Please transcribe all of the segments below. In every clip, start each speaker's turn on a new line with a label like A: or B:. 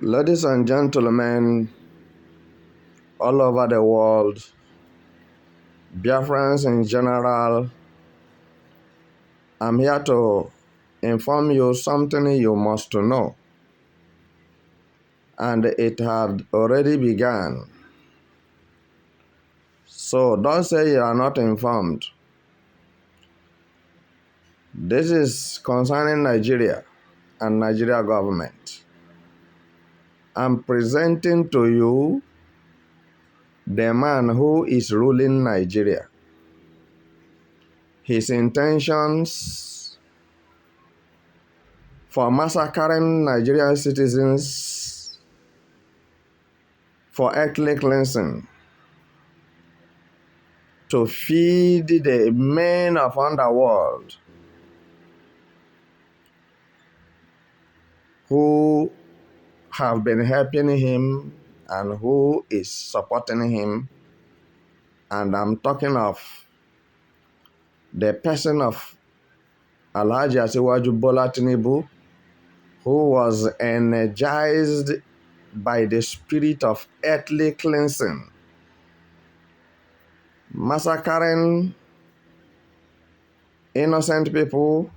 A: Ladies and gentlemen all over the world, Biafrans in general, I'm here to inform you something you must know. And it had already begun. So don't say you are not informed. This is concerning Nigeria and Nigeria government. I'm presenting to you the man who is ruling Nigeria. His intentions for massacring Nigerian citizens for ethnic cleansing, to feed the men of underworld who have been helping him and who is supporting him. And I'm talking of the person of Alhaji Asiwaju Bola Tinubu, who was energized by the spirit of earthly cleansing, massacring innocent people,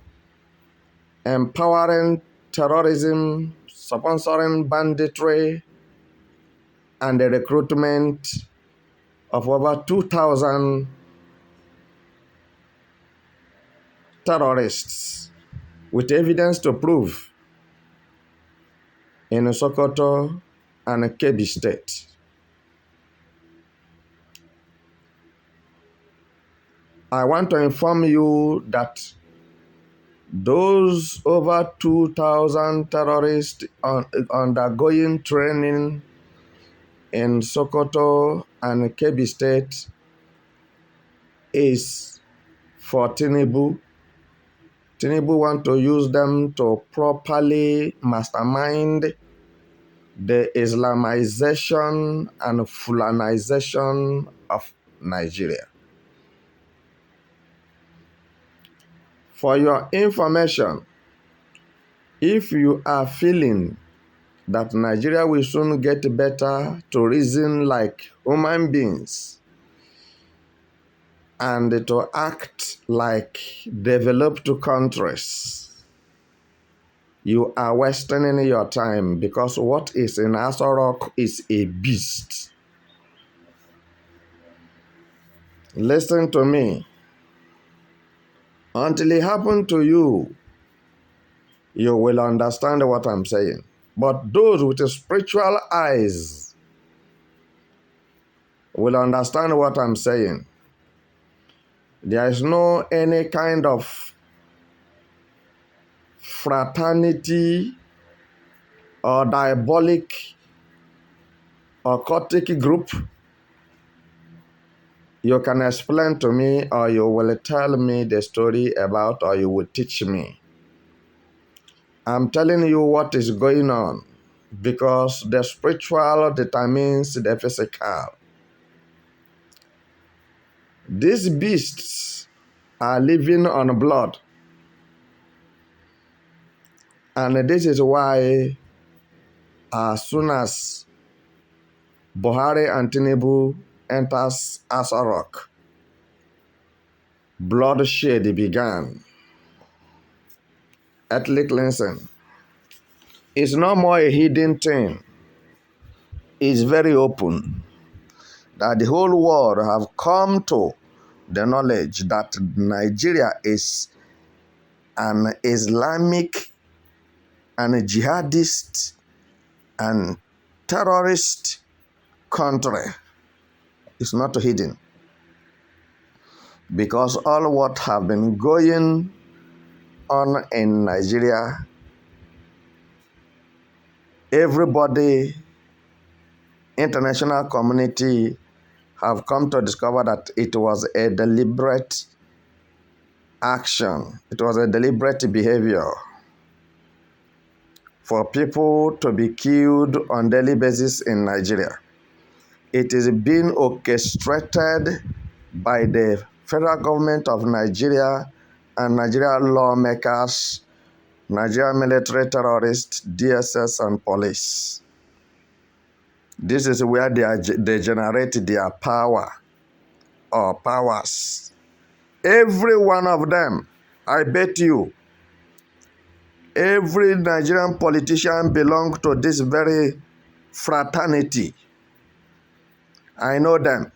A: empowering terrorism, sponsoring banditry, and the recruitment of over 2,000 terrorists with evidence to prove in Sokoto and Kebbi State. I want to inform you that those over 2,000 terrorists undergoing training in Sokoto and Kebbi State is for Tinubu. Tinubu want to use them to properly mastermind the Islamization and Fulanization of Nigeria. For your information, if you are feeling that Nigeria will soon get better to reason like human beings and to act like developed countries, you are wasting your time, because what is in Aso Rock is a beast. Listen to me. Until it happens to you, you will understand what I'm saying. But those with spiritual eyes will understand what I'm saying. There is no any kind of fraternity or diabolic or occultic group you can explain to me, or you will tell me the story about, or you will teach me. I'm telling you what is going on, because the spiritual determines the physical. These beasts are living on blood. And this is why as soon as Buhari and Tinubu enters Aso Rock, bloodshed began. Ethnic cleansing is no more a hidden thing. It's very open, that the whole world have come to the knowledge that Nigeria is an Islamic and a jihadist and terrorist country. It's not hidden, because all what have been going on in Nigeria, everybody, international community have come to discover that it was a deliberate action. It was a deliberate behavior for people to be killed on a daily basis in Nigeria. It is being orchestrated by the federal government of Nigeria and Nigerian lawmakers, Nigerian military terrorists, DSS, and police. This is where they generate their power or powers. Every one of them, I bet you, every Nigerian politician belongs to this very fraternity. I know them.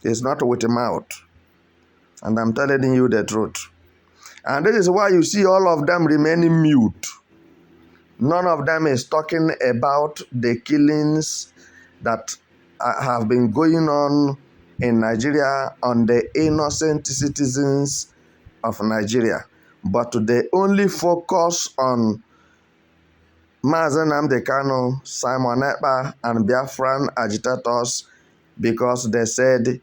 A: It's not with the mouth. And I'm telling you the truth. And this is why you see all of them remaining mute. None of them is talking about the killings that have been going on in Nigeria on the innocent citizens of Nigeria. But they only focus on Mazen Nnamdi Kanu, Simon Ekpa, and Biafran agitators because they said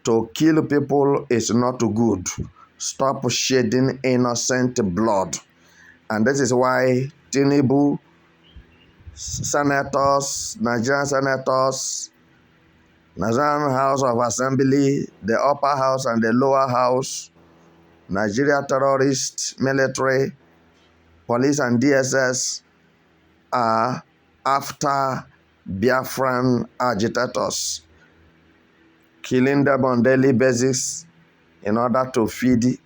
A: to kill people is not good. Stop shedding innocent blood. And this is why Tinubu, senators, Nigerian senators, Nigerian House of Assembly, the upper house and the lower house, Nigeria terrorists, military, police and DSS are after Biafran agitators, killing them on daily basis in order to feed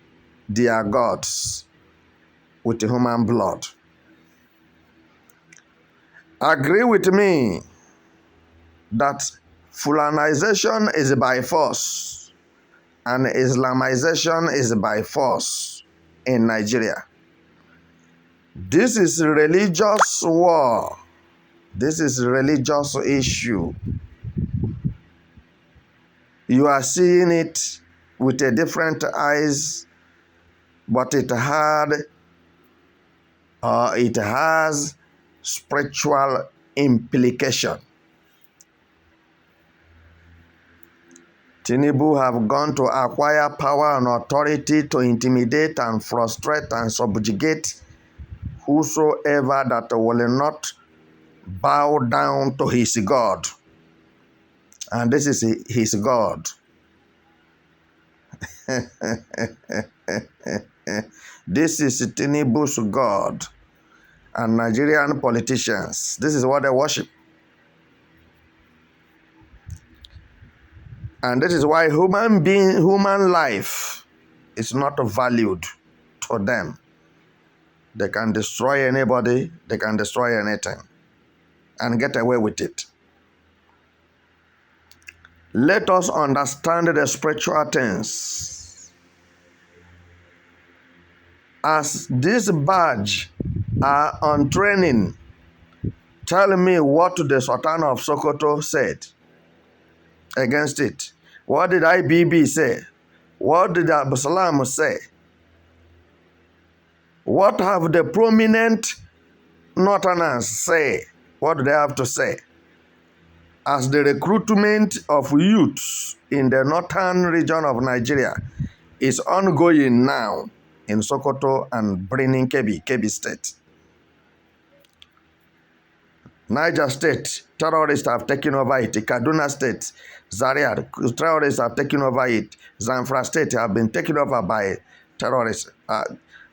A: their gods with human blood. Agree with me that Fulanization is by force and Islamization is by force in Nigeria. This is religious war. This is a religious issue. You are seeing it with a different eyes, but it has spiritual implication. Tinubu have gone to acquire power and authority to intimidate and frustrate and subjugate whosoever that will not bow down to his God. And this is his God. This is Tinubu's God. And Nigerian politicians, this is what they worship. And this is why human life is not valued to them. They can destroy anybody, they can destroy anything, and get away with it. Let us understand the spiritual things. As this badge are on training, tell me what the Sultan of Sokoto said against it. What did IBB say? What did Abu Salam say? What have the prominent Northerners say? What do they have to say? As the recruitment of youths in the northern region of Nigeria is ongoing now in Sokoto and Birnin Kebbi State. Niger State, terrorists have taken over it. Kaduna State, Zaria, terrorists have taken over it. Zamfara State have been taken over by terrorists.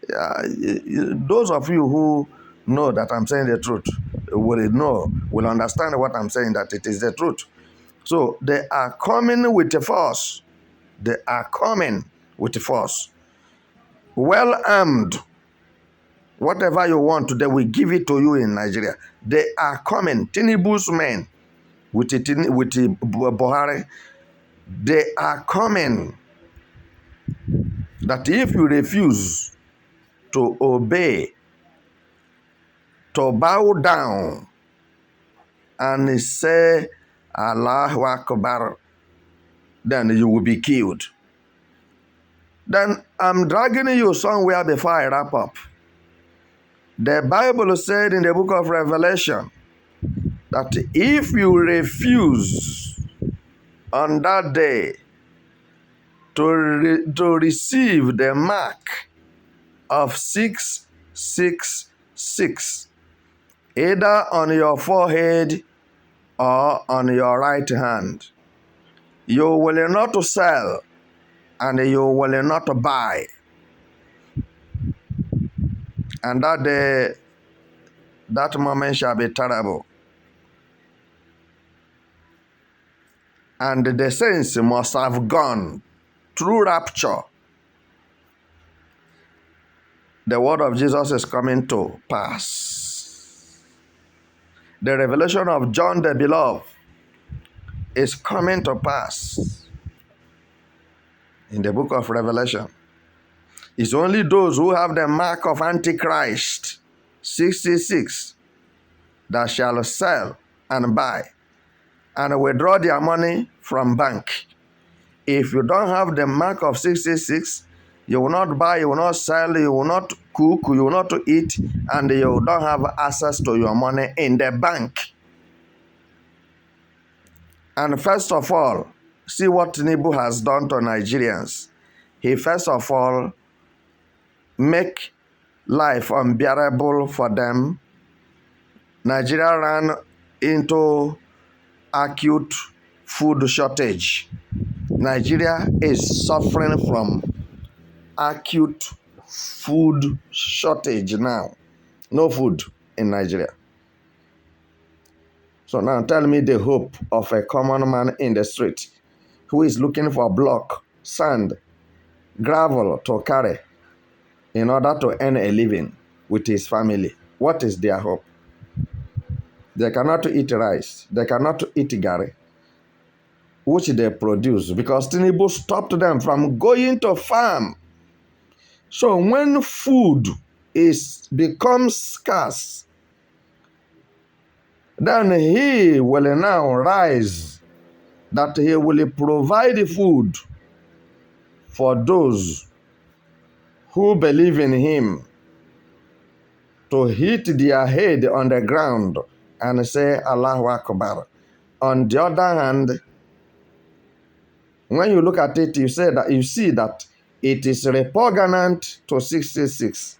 A: Those of you who know that I'm saying the truth will understand what I'm saying, that it is the truth. So they are coming with the force. They are coming with the force. Well armed. Whatever you want, they will give it to you in Nigeria. They are coming. Tinubu's men with Buhari, they are coming. That if you refuse to obey, to bow down and say Allahu Akbar, then you will be killed. Then I'm dragging you somewhere before I wrap up. The Bible said in the book of Revelation that if you refuse on that day to receive the mark of 666, either on your forehead or on your right hand, you will not sell and you will not buy. And that day, that moment shall be terrible. and the saints must have gone through rapture. The word of Jesus is coming to pass. The revelation of John the Beloved is coming to pass in the book of Revelation. It's only those who have the mark of Antichrist, 666, that shall sell and buy and withdraw their money from bank. If you don't have the mark of 666, you will not buy, you will not sell, you will not cook, you will not eat, and you don't have access to your money in the bank. And first of all, see what Tinubu has done to Nigerians. He first of all make life unbearable for them. Nigeria ran into acute food shortage. Nigeria is suffering from acute food shortage now. No food in Nigeria. So now tell me the hope of a common man in the street who is looking for block, sand, gravel to carry in order to earn a living with his family. What is their hope? They cannot eat rice. They cannot eat gari, which they produce, because Tinubu stopped them from going to farm. So when food becomes scarce, then he will now rise, that he will provide food for those who believe in him, to hit their head on the ground and say Allahu Akbar. On the other hand, when you look at it, you see that it is repugnant to 666.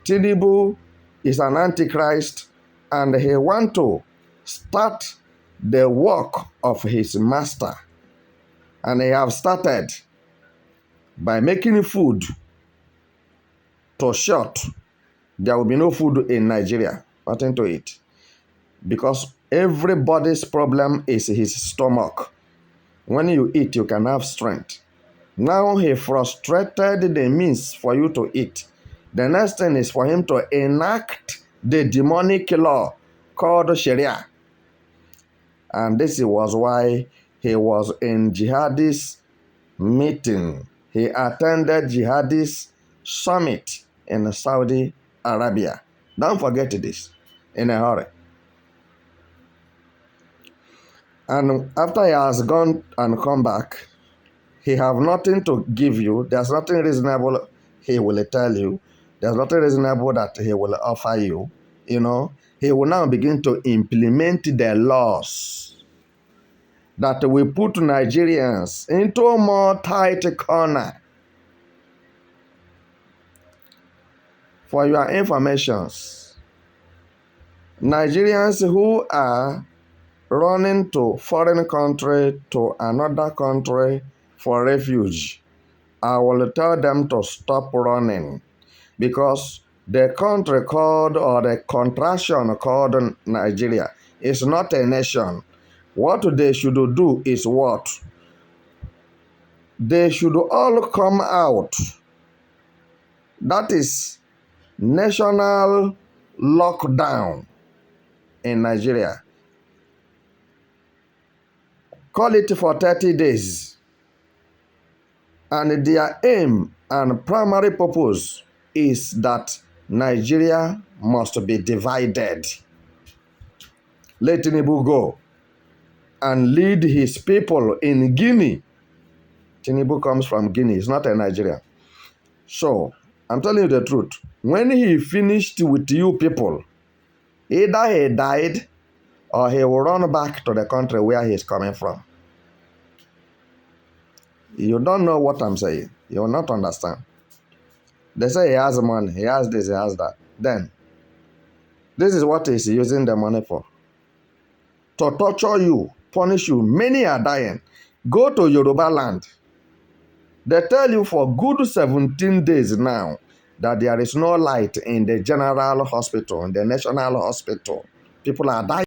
A: Tinubu is an antichrist, and he wants to start the work of his master. And he have started by making food to short. There will be no food in Nigeria, nothing to eat, because everybody's problem is his stomach. When you eat, you can have strength. Now he frustrated the means for you to eat. The next thing is for him to enact the demonic law called Sharia. And this was why he was in Jihadist meeting. He attended Jihadist summit in Saudi Arabia. Don't forget this in a hurry. And after he has gone and come back, he have nothing to give you. There's nothing reasonable he will tell you. There's nothing reasonable that he will offer you. He will now begin to implement the laws that will put Nigerians into a more tight corner. For your information, Nigerians who are running to foreign country, to another country for refuge, I will tell them to stop running, because the country called, or the contraction called Nigeria, is not a nation. What they should do is what? They should all come out. That is national lockdown in Nigeria. Call it for 30 days. And their aim and primary purpose is that Nigeria must be divided. Let Tinubu go and lead his people in Guinea. Tinubu comes from Guinea. He's not a Nigerian. So, I'm telling you the truth. When he finished with you people, either he died or he will run back to the country where he's coming from. You don't know what I'm saying. You will not understand. They say he has money, he has this, he has that. Then, this is what he's using the money for. To torture you, punish you. Many are dying. Go to Yoruba land. They tell you for good 17 days now that there is no light in the general hospital, in the national hospital. People are dying.